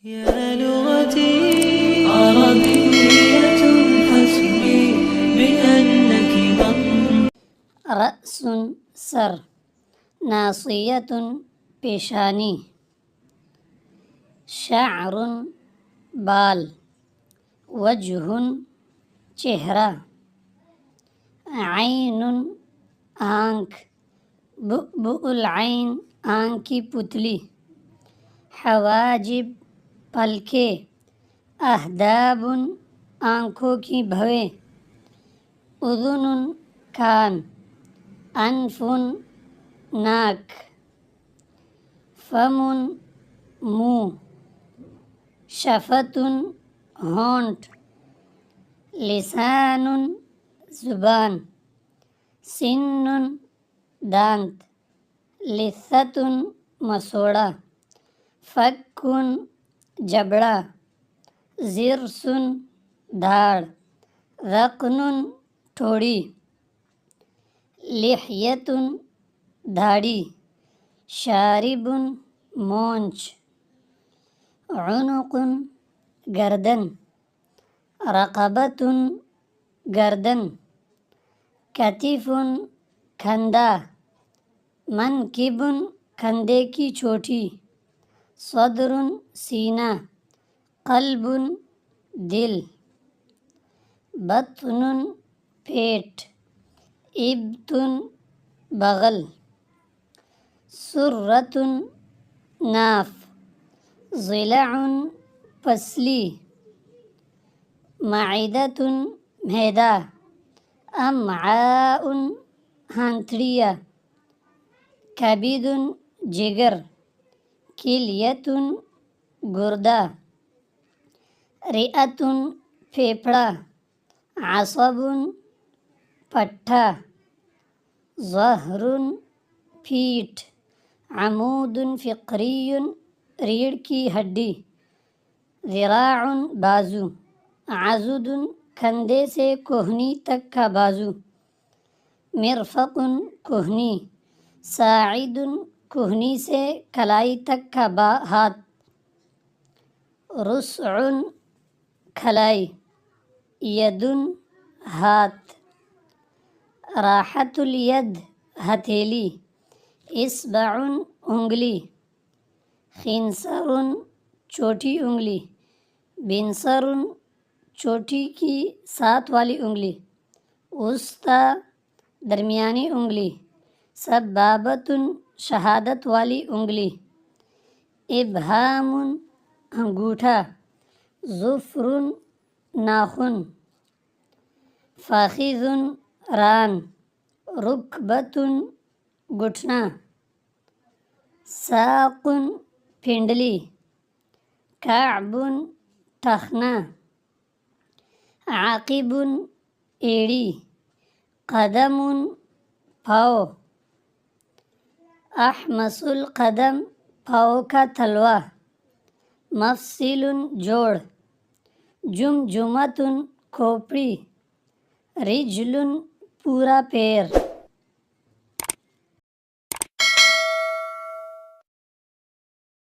يا لغتي عربية حسبي بأنك رأس سر، ناصیۃ پیشانی، شعر بال، وجہ چہرہ، عین آنکھ، بؤبؤ العین آنکھ کی پتلی، حواجب پلکیں، اہداب آنکھوں کی بھویں، اذن کان، انف ناک، فم منہ، شفۃ ہونٹ، لسان زبان، سن دانت، لثۃ مسوڑا، فک جبڑا، ضرس دھاڑ، ذقن ٹھوڑی، لحیۃ داڑھی، شارب مونچھ، عنق گردن، رقبۃ گردن، کتف کندھا، منکب کندھے کی چوٹی، صدر سینہ، قلب دل، بطن پیٹ، ابط بغل، سرۃ ناف، ضلع پسلی، معدۃ معدہ، امعاء ہانتڑیاں، کبد جگر، کلیۃ گردہ، رئۃ پھیپھڑا، عصب پٹھا، ظہر پیٹھ، عمود فقری ریڑھ کی ہڈی، ذراع بازو، عضد کندھے سے کہنی تک کا بازو، مرفق کہنی، ساعد کہنی سے کلائی تک کا ہاتھ، رسع کلائی، ید ہاتھ، راحت الید ہتھیلی، اصبع انگلی، خنصر چھوٹی انگلی، بنصر چوٹی کی ساتھ والی انگلی، وسطی درمیانی انگلی، سبابۃ شہادت والی انگلی، ابہام انگوٹھا، ظفر ناخن، فخذ ران، رکبۃ گھٹنا، ساق پنڈلی، کعب ٹخنا، عقب ایڑی، قدم پاؤں، احمس القدم پاؤں کا تلوا، مفصل جوڑ، جمجمۃ کھوپڑی، رجل پورا پیر۔